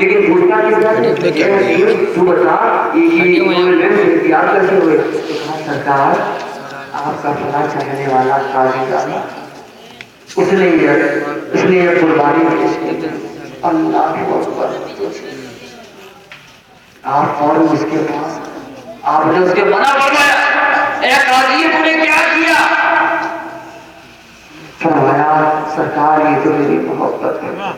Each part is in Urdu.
لیکن پوچھنا تو بتا یہ یاد کرتے ہوئے سرکار آپ کا بھلا چاہنے والا قاضی صاحب اس نے یہ قربانی اللہ اکبر آپ فوراً اس کے پاس آپ نے اس کے منع فرمایا اے قاضی تو نے کیا کیا؟ فرمایا سرکار یہ تو میری محبت ہے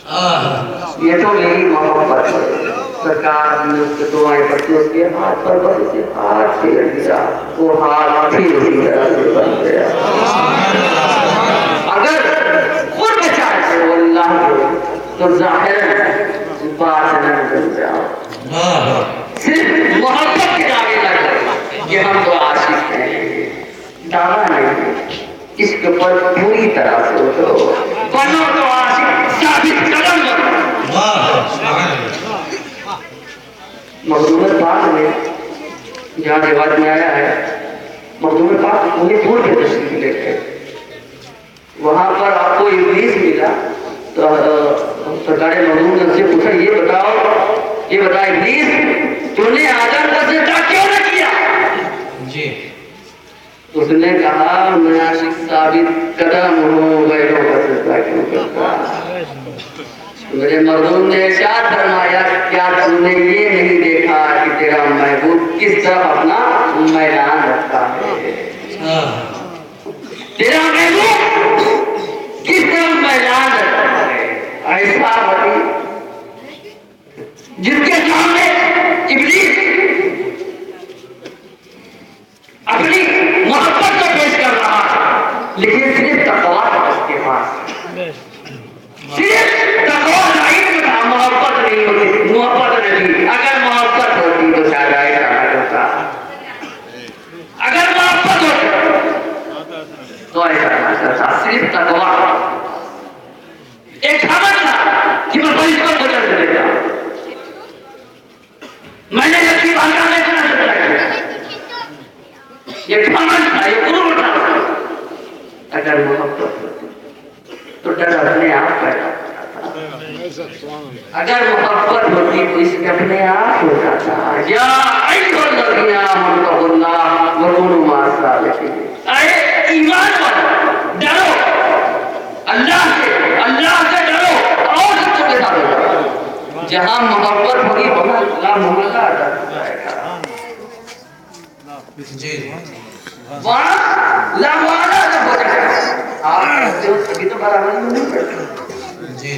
یہ تو میری محبت ہے سرکار نے اس کے دعائیں پڑھتے اس کے ہاتھ پر بس اسے ہاتھ پھیر دیا وہ ہاتھ پھر اسی طرح سے بن گیا اگر خود بچائے سے وہ اللہ تو ظاہر باطن بن جاؤ صرف محبت کے دعوے لگ کہ ہم تو عاشق ہیں دعویٰ نہیں اس کے اوپر پوری طرح سے اترو بنو تو عاشق ثابت قدم مخدوم پاک میں جہاں روایت میں آیا ہے مخدوم پاک انہیں پور کے تشریف لے گئے وہاں پر آپ کو ابلیس ملا تو سرکار مخدوم نے ان سے پوچھا یہ بتا ابلیس تو نے آدم کا سجدہ کیوں نہ کیا؟ جی اس نے کہا میں عاشق ثابت قدم ہوں غیروں کا سجدہ کیوں کرتا میرے مخدوم نے ارشاد فرمایا کیا تم نے یہ نہیں دیکھا کہ تیرا محبوب کس طرح اپنا میدان رکھتا ہے تیرا محبوب کس طرح میدان رکھتا ہے ایسا بڑی جس کے سامنے ابلیس اپنی محبت کو پیش کر رہا ہے لیکن صرف تقویٰ تھا اس کے پاس صرف تقویٰ نہیں تھا محبت نہیں ہوتی محبت نہیں اگر محبت ہوتی تو شاید ایسا ہوتا اگر محبت ہوتی تو ایسا ہوتا صرف تقویٰ ایک خبر تھا کہ میں بڑی کو بدل سے دیتا میں نے لکھی بھانگا میں اتنا سے کیا یہ خبر تھا یہ قرور تھا اگر محبت ہوتی تو ڈر اپنے آپ پیدا اگر محبت ہوتی تو اس میں اپنے آپ ہوتا تھا یا ایھا الذین آمنوا اتقوا اللہ وکونوا مع الصادقین اے ایمان والو ڈرو اللہ سے ڈرو اور سب کے ساتھ ڈرو جہاں محبت ہوگی وہاں اللہ محمد ادا جائے گا جی وہاں لا معاہدہ ہو جائے گا آپ ابھی تو برابر نہیں کرتے جی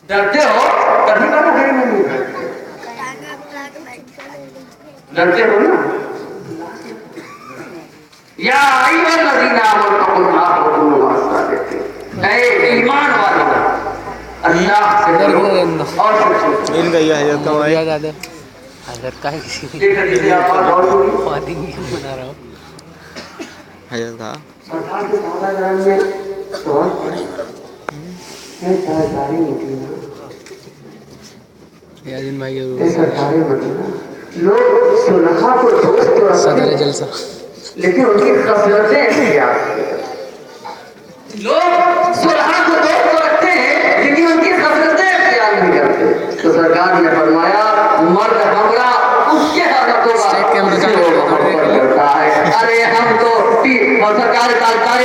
ڈرتے ہو تبھی کا تو نہیں ڈرتے ہو نا یا ایھا الذین آمنوا اتقوا اللہ وکونوا مع الصادقین اے ایمان والو اللہ سے ڈرو اور سچو ان کا یہ حضرت کا ہے زیادہ حضرت کا کسی کی فادی نہیں بنا رہا ہوں حضرت کا سرکار کے صحابہ کرام میں سوال پڑے سرکاری مدینہ یادین بھائی سرکاری مدینہ لوگ صلحاء کو دوست رکھتے صدر جلسہ لیکن ان کی خصلتیں اختیار لوگ صلحاء کو دوست رکھتے ہیں لیکن ان کی خصلتیں اختیار نہیں کرتے تو سرکار نے فرمایا مرد ہمرا اس کے حالت ہوگا ارے ہم تو سرکار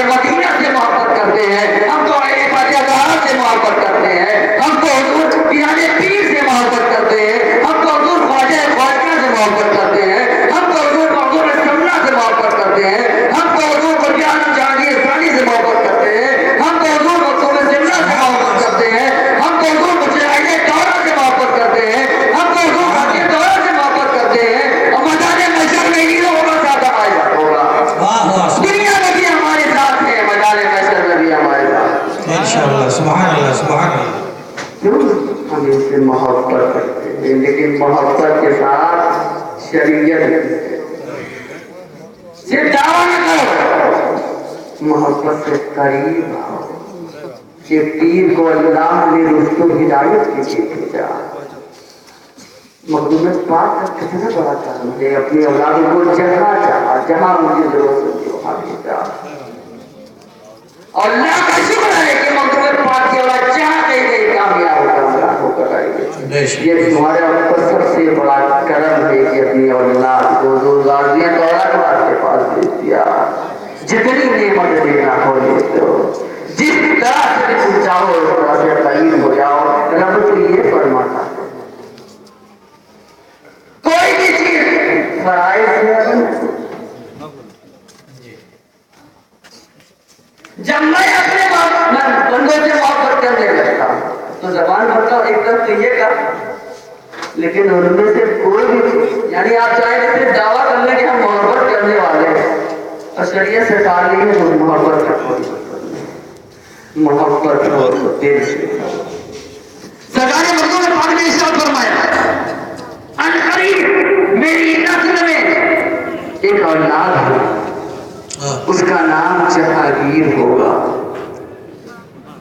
مدینہ سے محبت کرتے ہیں ہم تو فاتحہ سے محبت کرتے ہیں ہم تو حضور پیرانے پیر سے محبت کرتے ہیں ہم تو حضور خواجہ سے محبت کرتے ہیں ہم تو حضور سمنا سے محبت کرتے ہیں ہم تو حضور جہانگیر ثانی سے محبت کرتے ہیں ہم تو حضور مقصود سمنا سے محبت کرتے ہیں ہم تو حضور مشاہدے دورہ سے محبت کرتے ہیں ہم تو حضور حاجی دورہ سے محبت کرتے ہیں اور میدان محشر میں ہی لوگوں کا ساتھ آیا ہوگا دنیا میں بھی ہمارے ساتھ ہے میدان محشر میں بھی ہمارے ساتھ انشاءاللہ سبحان اللہ سبحان اللہ ہم اس سے محبت کرتے ہیں لیکن محبت کے ساتھ شریعت صرف دعویٰ نہ کرو محبت سے قریب آؤ کہ پیر کو اللہ نے رشد و ہدایت کے لیے بھیجا مخدوم پاک کا کتنا بڑا کام ہے اپنی اولاد کو جہاں چاہا جہاں مجھے ضرورت ہے وہاں بھیجا اور اللہ کا شکر ہے کہ مخدوم پاک کی اولاد جہاں کہیں کامیاب ہوتا یہ تمہارے اوپر سب سے بڑا کرم ہے کہ اپنی اولاد کو روزگار کے پاس بھیج دیا. جتنی نعمت دینا ہو لے دو, جس طرح سے تم چاہو اس طرح سے قریب ہو جاؤ. رب تو یہ فرماتا ہے کوئی بھی چیز فرائض سے جب میں اپنے بندوں سے محبت کرنے لگتا تو زبان بھرتا ایک طرف تو یہ کر, لیکن ان میں سے کوئی بھی یعنی آپ چاہیں جیسے دعویٰ کر لیں کہ ہم محبت کرنے والے ہیں اور شریعت سے کہا لی ہے تو محبت کرو, محبت کرو دل سے. سرکار مردوں نے پاک نے ارشاد فرمایا ان قریب میری نسل میں ایک اولاد ہے, اس کا نام جہانگیر ہوگا,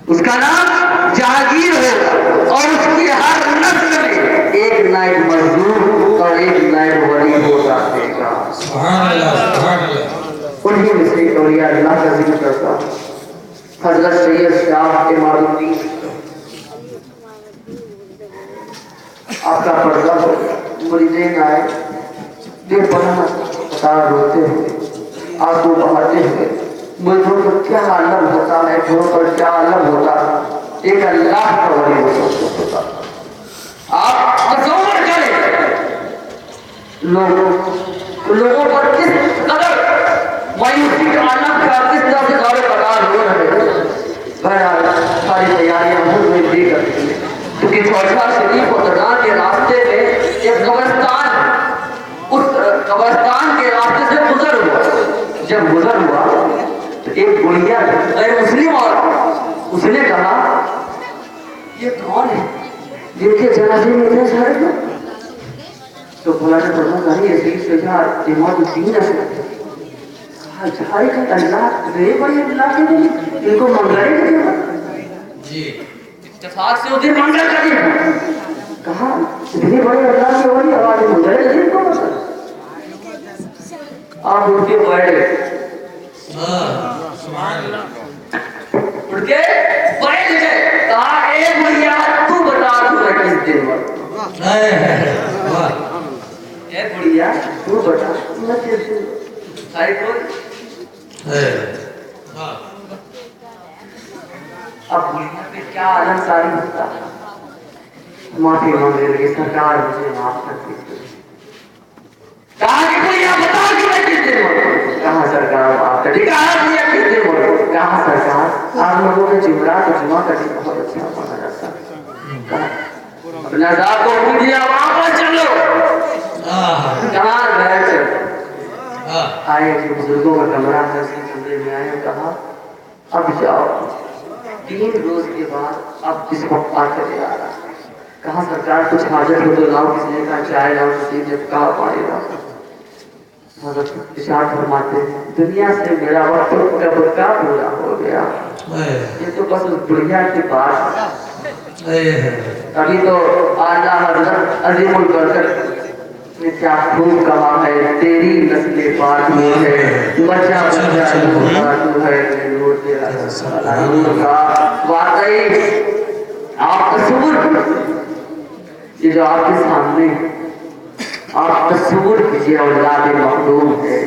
اس کا نام جہانگیر ہوگا اور اس کی ہر نسل میں ایک نائب مزدور اور ایک نائب ولی ہوتا رہے گا. سبحان اللہ سبحان اللہ. انہی میں سے اولیاء اللہ کا ذکر کرتا حضرت سید شاہ امام الدین آپ کا پردہ ہو مریدین آئے دل بڑھنا بتا روتے ہوئے آنسو بہاتے ہوئے مجھوں پر کیا عالم ہوتا ہے, گھروں پر کیا عالم ہوتا ہے, ایک اللہ کا ولی ہوتا. آپ تصور کریں لوگوں پر کس قدر مایوسی کا عالم کا کس طرح سے دور پکار ہو رہے ہیں. بہرحال ساری تیاریاں خود میں دی کرتی ہیں کیونکہ چوٹھا شریف اور درگاہ کے راستے میں ایک قبرستان, اس قبرستان کے راستے سے گزر ہوا. جب گزر ہوا تو ایک گڑیا غیر مسلم اور اس نے کہا یہ کون ہے, دیکھے جنازے میں اتنے سارے لوگ. تو بھلا نے فرمایا نہیں عزیز سے جہاں امام الدین ہے جھائی کا اللہ رے بڑے اللہ کے دن ان کو منگلے کے دن جی اتفاق سے ادھر منگل کا دن کہا اتنے بڑے اللہ کے ولی آواز منگلے کے دن کو بتا آپ اٹھ کے بیٹھ سبحان اللہ اٹھ کے بیٹھ گئے. کہا اے بھیا تو بتا تمہیں کس دن پر اے بھیا تو بتا تمہیں کس دن ساری کوئی اب بڑھیا پہ کیا عالم ساری ہوتا ہے. معافی مانگنے لگے سرکار مجھے معاف کر دیجیے. کہا کہ کوئی آپ بتا کہ میں کس دن مروں. کہاں سرکار معاف کر دیجیے. کہا بھیا کس دن مروں. کہاں سرکار آپ لوگوں نے جمعرات اور جمعہ کا دن بہت اچھا مانا جاتا ہے. کہا اپنے ذات کو پوچھیے وہاں پر چلو. کہاں گئے چلو آئے جو بزرگوں کا کمرہ ہے اس کے کمرے میں آئے اور کہا اب جاؤ 3 روز کے بعد اب اس وقت آ کر آ رہا. کہا سرکار کچھ حاجت ہو تو لاؤ. کسی نے کہا چائے لاؤ, کسی نے کہا پانی لاؤ. حضرت ارشاد فرماتے ہیں دنیا سے میرا وقت کب کا پورا ہو گیا. یہ تو بس اس بڑھیا کی بات ہے. ابھی تو اعلیٰ حضرت عظیم البرکت نے کیا خوب کہا ہے تیری نسل پاک میں ہے بچہ بچہ تو ہے نور تیرا نور کا. واقعی آپ تصور یہ جو آپ کے سامنے آپ تصور کیجیے اولاد مخدوم ہے.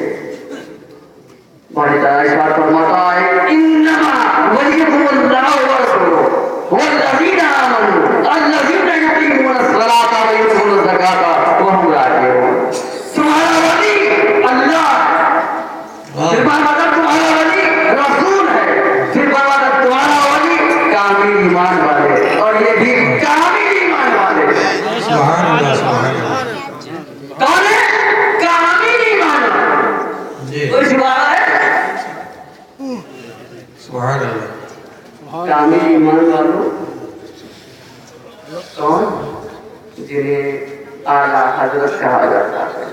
بڑی تعالیٰ ارشاد فرماتا ہے انما ولیکم اللہ ورسولہ والذین آمنوا الذین یقیمون الصلاۃ ویؤتون الزکاۃ وهم راکعون. تمہارا ولی اللہ پھر فرماتا تمہارا ولی رسول ہے, پھر فرماتا تمہارا ولی کامل ایمان والے اور یہ بھی کامل ایمان والے. سبحان اللہ سبحان اللہ. کون ہے کامل ایمان والے. کوئی سوال ہے سبحان اللہ. کامل ایمان والوں کون جنہیں اعلیٰ حضرت کہا جاتا ہے,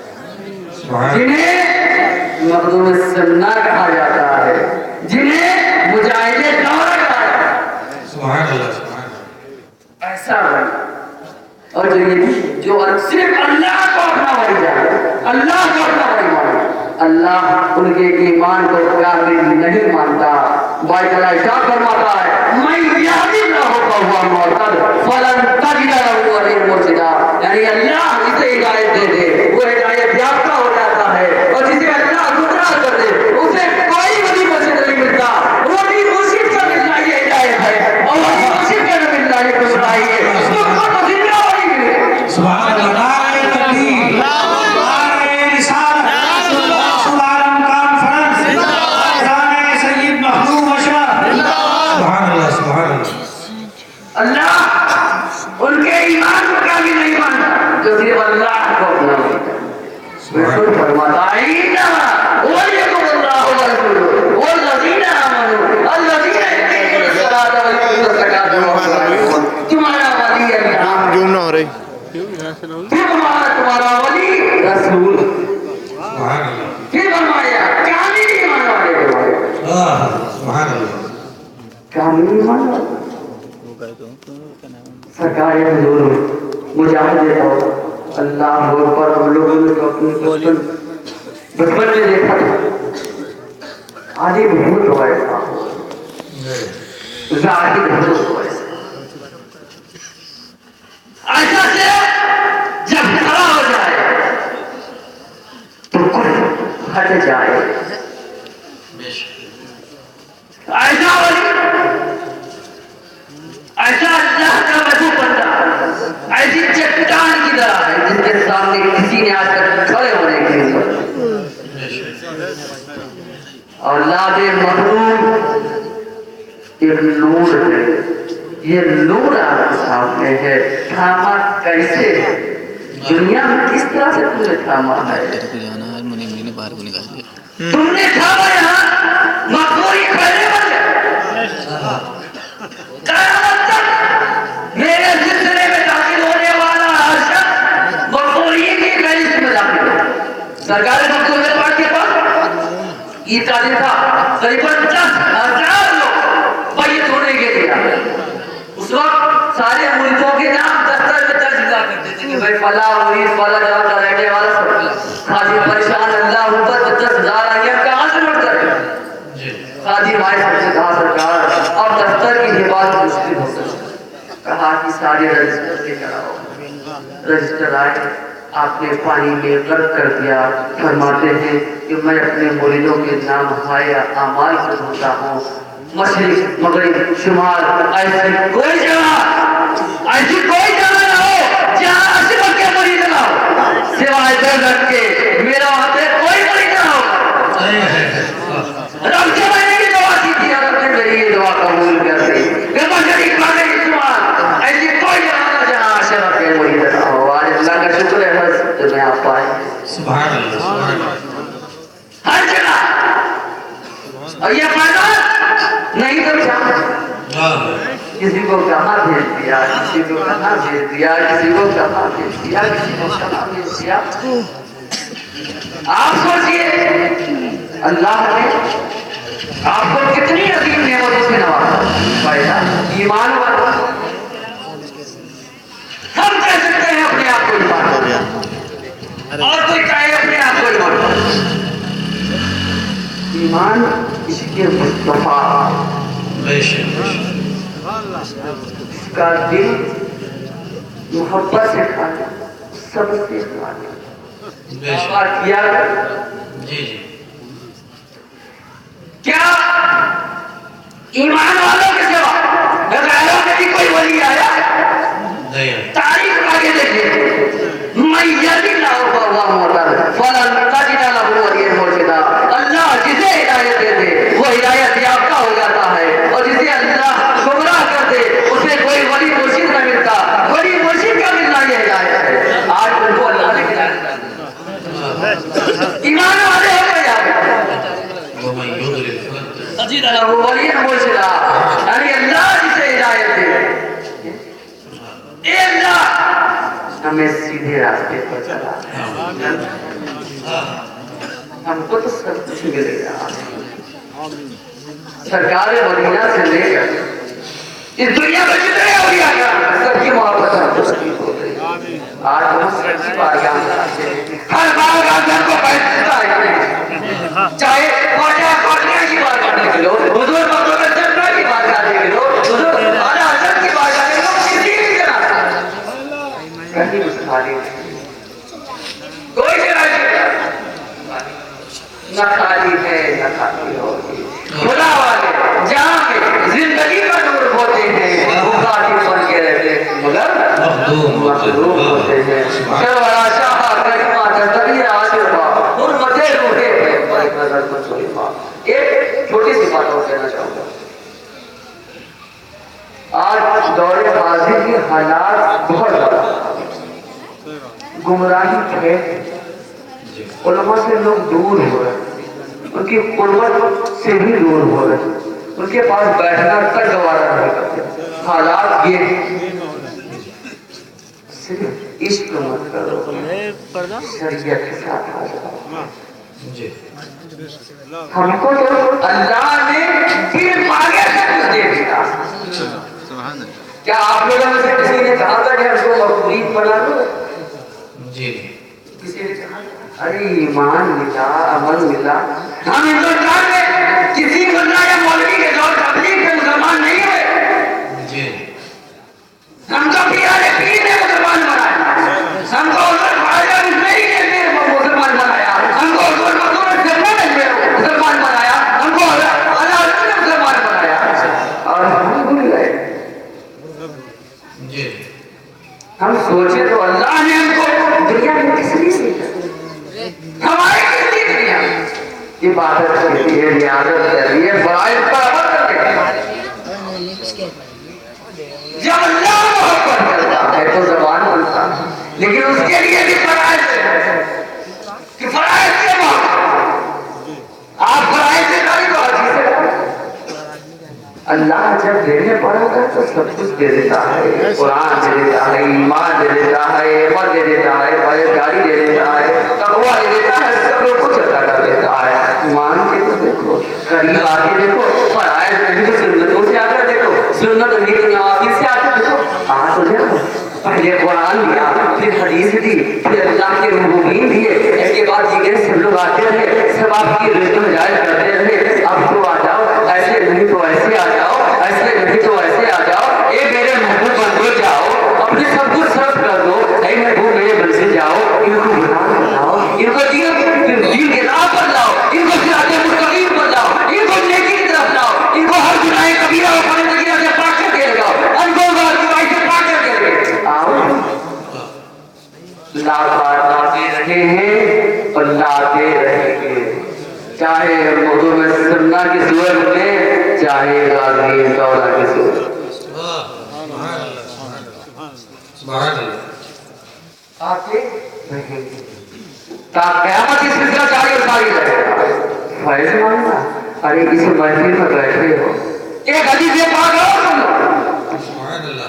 جنہیں مخدوم سنہ کہا جاتا ہے, جنہیں مجاہد دور کہا جاتا ہے. سبحان اللہ سبحان اللہ. ایسا بنا اور جو صرف اللہ کو اپنا ولی جانے, اللہ کو اپنا ولی مانے. اللہ ان کے ایمان کو کامل نہیں مانتا. بھائی تعالیٰ ارشاد فرماتا ہے میں یاد نہ ہو ہوا معتد فلن تجد له ولیا مرشدا. ہدایت دے دے وہ ہدایت یافتہ ہو جاتا ہے، اور جسے اللہ گمراہ کر دے اسے کوئی ولی مرشد نہیں ملتا۔ ولی مرشد کا ملنا یہ ہدایت ہے، اور ولی مرشد کا نہ ملنا یہ گمراہی ہے۔ تو خود زندہ ولی ملے۔ سبحان اللہ، نعرہ تکبیر، نعرہ رسالت، رسول عالم کانفرنس، اذان سید محبوب اشرف۔ سبحان اللہ، سبحان اللہ۔ اللہ ان کے ایمان کو کامل نہیں مانتا جو صرف اللہ کو اپنا مانتا ہے۔ رسول فرماتا ہے انما ولیکم اللہ ورسولہ والذین آمنوا الذین یقیمون الصلاۃ ویؤتون الزکاۃ وهم راکعون۔ تمہارا ولی اللہ، جوم نہ ہو رہی پھر تمہارا ولی رسول، سبحان اللہ، پھر فرمایا کامل ایمان والے تمہارے، سبحان اللہ۔ کامل ایمان والے۔ سرکار حضور مجاہد دیتا ہو اللہ اکبر۔ ہم لوگوں نے تو اپنے بچپن میں دیکھا تھا آدھی بہت روئے تھا، ظاہر بہت روئے ایسا سے جب کھڑا ہو جائے تو کل ہٹ جائے، ایسا ولی، ایسا اللہ کا محبوب بندہ، ایسی چٹان کی طرح ہے جس کے سامنے کسی نے آج تک کھڑے ہونے کی نہیں سوچا۔ اور اولاد محبوب ایک نور ہے، یہ نور آپ کے سامنے ہے۔ تھاما کیسے ہے؟ دنیا میں کس طرح سے تم نے تھاما ہے؟ تم نے تھاما یہاں مقبوری کھڑے بن گئے، قیامت تک میرے سلسلے میں داخل ہونے والا ہر شخص مقبوری کی فہرست میں داخل ہے۔ سرکار مقبول پاک کے پاس عید کا دن تھا، تقریباً 10,000 لوگ بیعت ہونے کے لیے آئے۔ اس وقت سارے ملکوں کے نام دفتر میں درج ہوا کرتے تھے کہ بھائی فلاں مرید فلاں جگہ کا رہنے والا سب خاصی پریشان اللہ اوپر 10,000 آگیا کہاں سے لوٹ کر خادی مائے سب سے کہا سرکار اب دفتر کی حفاظت مشکل ہو سکتی، کہا کہ سارے رجسٹر کے کراؤ۔ رجسٹر آئے، آپ نے پانی میں غرق کر دیا۔ فرماتے ہیں کہ میں اپنے مریدوں کے نام ہائے اعمال کو دھوتا ہوں، مشرق مغرب شمال، ایسی کوئی جگہ نہ ہو جہاں اشرف کے مرید نہ ہو، سوائے درد کے میرا وہاں پہ کوئی مرید نہ ہو۔ رب سے میں نے بھی دعا کی تھی، رب نے میری یہ دعا قبول کر دی۔ غربہ شریف مانے شمال، ایسی کوئی جگہ نہ جہاں اشرف کے مرید نہ ہو۔ آج اللہ کا شکر ہے بس تمہیں آپ پائے سبحان اللہ، سبحان اللہ۔ ہر جگہ، اور یہ فائدہ نہیں تو کیا؟ کسی کو کہاں بھیج دیا، کسی کو کہاں بھیج دیا، کسی کو کہاں بھیج دیا، کسی کو کہاں بھیج دیا۔ آپ سوچئے اللہ نے آپ کو کتنی عظیم نعمتوں سے نوازا۔ فائدہ ایمان والا، ہم کہہ سکتے ہیں اپنے آپ کو ایمان والا، اور کوئی کہے اپنے آپ کو ایمان والا۔ ایمان عشق مصطفیٰ، اس کا دل محبت سے کھانا، سب سے کھانا کیا کیا ایمان والوں کے سوا غیروں میں بھی کوئی ولی آیا؟ تاریخ آگے دیکھیں، میں یادی نہ ہو بابا موتا فلن تجد له ولیا مرشدا۔ اللہ جسے ہدایت دے دے وہ ہدایت یافتہ ہو جاتا ہے، اور جسے اللہ گمراہ کر دے اسے کوئی ولی مرشد نہ ملتا۔ ولی مرشد کا ملنا یہ ہدایت ہے۔ آج ان کو اللہ نے ہدایت دی، ایمان والے ہو گئے یار، تجد له ولیا مرشدا، یعنی اللہ جسے ہدایت دے اے اللہ ہمیں سیدھے راستے پر چلا، ہم کو تو سب کچھ ملے گا۔ سرکار مدینہ سے لے کر اس دنیا میں جتنے اولیاء ہیں سب کی محبت ہم کو نصیب ہو گئی۔ آج ہم سب کی بارگاہ میں آتے ہیں، ہر بارگاہ میں ہم کو بیٹھتا ہے، چاہے کوٹیا کی بارگاہ دیکھ لو، حضور مقدوم سرنا کی بارگاہ دیکھ لو، حضور اعلیٰ حضرت کی بارگاہ دیکھ لو، کسی بھی جگہ کہیں اس خالی نہ خالی ہے نہ خالی ہوگی. خدا والے جہاں میں زندگی کا نور ہوتے ہیں وہ خاطر بن کے رہتے ہیں مگر مخدوم ہوتے ہیں. سرورا شاہ کریمہ تدبیر آجربا حرمت روحے ہے بھائی نظر مسلمہ. ایک چھوٹی سی بات اور کہنا چاہوں گا. آج دور حاضر کے حالات بہت زیادہ گمراہی ہے. علماء سے لوگ دور ہو رہے ہیں, ان کی قربت سے بھی دور ہو رہے ہیں, ان کے پاس بیٹھنا تک گوارا نہیں کرتے. حالات یہ صرف عشق مت کرو, شریعت کے ساتھ آ جاؤ. ہم کو تو اللہ نے دل مانگے سے کچھ دے دیا. کیا آپ لوگوں میں سے کسی نے کہا تھا کہ ہم کو مقبولین بنا لو؟ جی کسی نے کہا ارے ایمان ملا عمل ملا. ہم ہندوستان میں کسی ملا یا مولوی کے دور تبلیغ کے مسلمان نہیں ہوئے. جی ہم کو پیارے پیر نے مسلمان بنایا, ہم کو حضرت خواجہ مشتری نے مسلمان بنایا, ہم کو حضرت مقبول جنت نے مسلمان بنایا, ہم کو حضرت نے مسلمان بنایا اور ہم بھول گئے. جی ہم سوچے تو اللہ نے ہم کو دنیا میں کس لیے ہماری کس لیے دنیا عبادت کے لیے ریاضت کے لیے فرائض پر عمل کرنے کے. جب اللہ محبت کرتا ہے تو زبان بنتا ہے, لیکن اس کے لیے بھی فرائض ہے کہ فرائض کے بعد آپ فرائض سے کاری تو حجی سے اللہ جب دینے پڑا تھا تو سب کچھ دے دیتا ہے. قرآن دے دیتا ہے, ایمان دے دیتا ہے, عمل دے دیتا ہے, پرہیزگاری دے دیتا ہے, تقویٰ دے دیتا ہے, سب کچھ عطا کر دیتا ہے. ایمان کے تو دیکھو, قریب آ کے دیکھو, فرائض نہیں تو سنتوں سے آ کر دیکھو, سنت نہیں تو نوافل سے آ کر دیکھو. آ تو دیکھو, پہلے قرآن دیا, پھر حدیث دی, پھر اللہ کے ربوبین دیے, اس کے بعد دیگر سب لوگ آتے رہے, سب آپ کی رزق میں جائز کرتے رہے. اب تو آ جاؤ, ایسے نہیں تو ایسے آ جاؤ, ایسے نہیں تو ایسے آ جاؤ. اے میرے محبوب بندو جاؤ, اپنے سب کچھ صرف کر دو. اے محبوب میرے بن سے جاؤ, ان کو گناہ پر لاؤ, ان کو دین کے راہ پر لاؤ, ان کو صراط مستقیم پر لاؤ, ان کو نیکی کی طرف لاؤ, ان کو ہر گناہ کبیرہ و صغیرہ سے پاک کر کے لگاؤ, ان کو ہر برائی سے پاک کر کے لگاؤ. آؤ لاتے رہے ہیں اور لاتے رہیں گے, چاہے موضوع میں سننا کی صورت میں, چاہے غازی دورہ کی صورت. آتے رہیں گے تا قیامت اس سلسلہ جاری اور ساری رہے. فیض مانگنا, ارے اس محفل میں بیٹھے ہو, ایک حدیث پاک اور سن لو.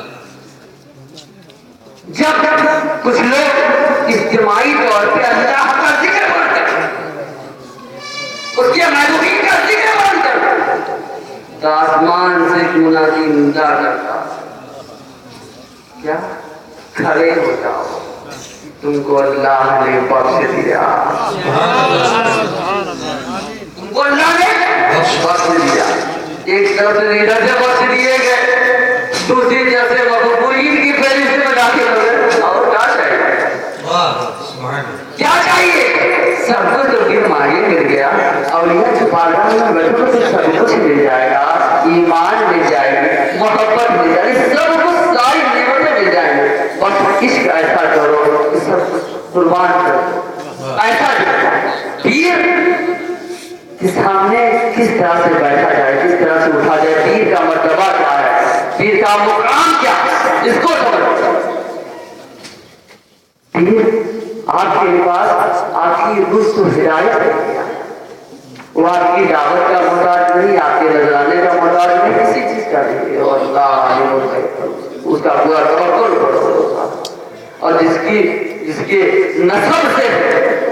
جب کچھ لوگ اجتماعی طور پہ اللہ کا ذکر کرتے ہیں, اس کے محبوبین کا ذکر کرتے ہیں, تو آسمان سے منادی ندا کرتا, کیا کھڑے ہو جاؤ, تم کو اللہ نے بخش دیا, تم کو اللہ نے بخش دیا. ایک طرف سے لیڈر سے بخش دیے گئے, دوسری طرف سے مقبولین کی فہرست میں داخل ہو گئے. اور کیا چاہیے, کیا چاہیے؟ سب کچھ تو پھر ماہی مل گیا. اولیاء چھپانا میں بیٹھو تو سب کچھ مل جائے گا, ایمان مل جائے گی, محبت مل جائے گی, سب کچھ ساری نعمتیں مل جائیں گی. بس عشق ایسا کرو, سب کچھ قربان کرو, ایسا پیر کے سامنے کس طرح سے بیٹھا جائے, کس طرح سے اٹھا جائے, پیر کا مرتبہ کیا ہے, پیر کا مقام کیا ہے, اس کو سمجھو. پیر آپ کے پاس آپ کی رشت و ہدایت ہے, وہ آپ کی دعوت کا محتاج نہیں, آپ کے نذرانے کا محتاج نہیں, کسی چیز کا نہیں. اور اللہ اس کا پورا توکل کرو, اور جس کے نسب سے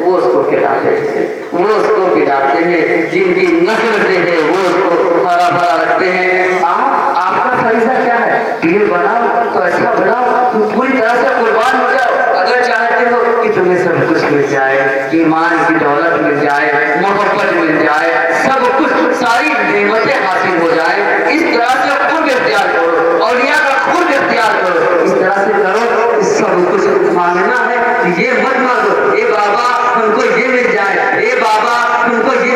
وہ اس کو کھلاتے ہیں, وہ اس کو پلاتے ہیں, جن کی نسل سے ہے وہ اس کو ہرا بھرا رکھتے ہیں. آپ کا فریضہ کیا ہے, پیر بناؤ تو ایسا بناؤ تم پوری طرح سے قربان ہو جاؤ. اگر چاہتے ہو کہ تمہیں سب کچھ مل جائے, ایمان کی دولت مل جائے, محبت مل جائے, سب کچھ ساری نعمتیں حاصل ہو جائے, اس طرح سے خود اختیار کرو, اولیاء کا خود اختیار کرو, اس طرح سے کرو. سب کچھ مانگنا ہے, یہ مت مانگو اے بابا تم کو یہ مل جائے, اے بابا تم کو یہ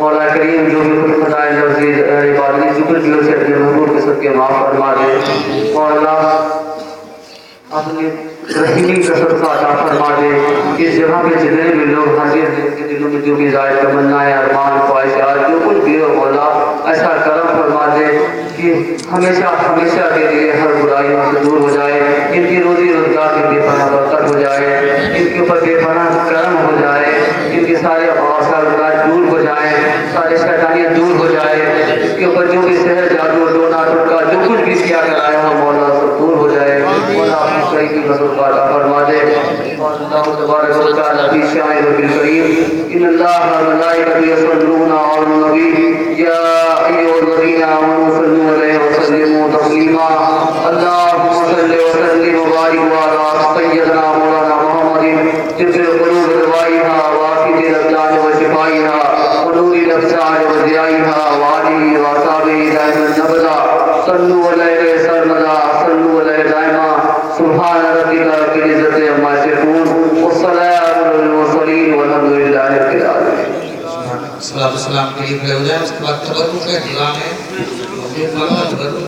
مولا کریم جو بھی کچھ خدائے لفظی عبادت شکر کی وجہ سے اپنے محبوب کے سب کے معاف فرما دے مولا اپنے رحیمی کا صدقہ عطا فرما دے اس جگہ پہ جتنے بھی لوگ حاضر ہیں ان کے دلوں میں جو بھی ظاہر تمنائیں ارمان خواہشات جو کچھ بھی ہو مولا ایسا کرم فرما دے کہ ہمیشہ ہمیشہ کے لیے ہر برائیوں سے دور ہو جائے ان کی روزی روزگار کی بے پناہ برکت ہو جائے ان کے اوپر بے پناہ کرم ہو جائے ان کے سارے آثار دور ہو جائیں سارے شیطانیاں دور ہو جائے اس کے اوپر جو بھی سحر جادو ٹونا ٹوٹکا جو کچھ بھی کیا کرایا ہو مولا سب دور ہو جائے مولا اپنی صحیح کی مدد عطا فرما دے اور اللہ تبارک و تعالی فی شان و بالکریم ان اللہ و ملائکۃ یصلون علی النبی یا ایھا الذین آمنوا صلوا علیہ وسلموا تسلیما اللهم صل وسلم وبارک علی سیدنا مولانا محمد طب القلوب دوائها وافی الابدان وشفائها ونور الابصار وضیائها وآلہ وصحبہ دائما ابدا صلوا علیہ سرمدا صلوا علیہ دائما سبحان ربک رب العزت عما یصفون والسلام علی المرسلین والحمد للہ رب العالمین السلام کے لیے ہو جائے اس کے بعد تبرک ہے دعا میں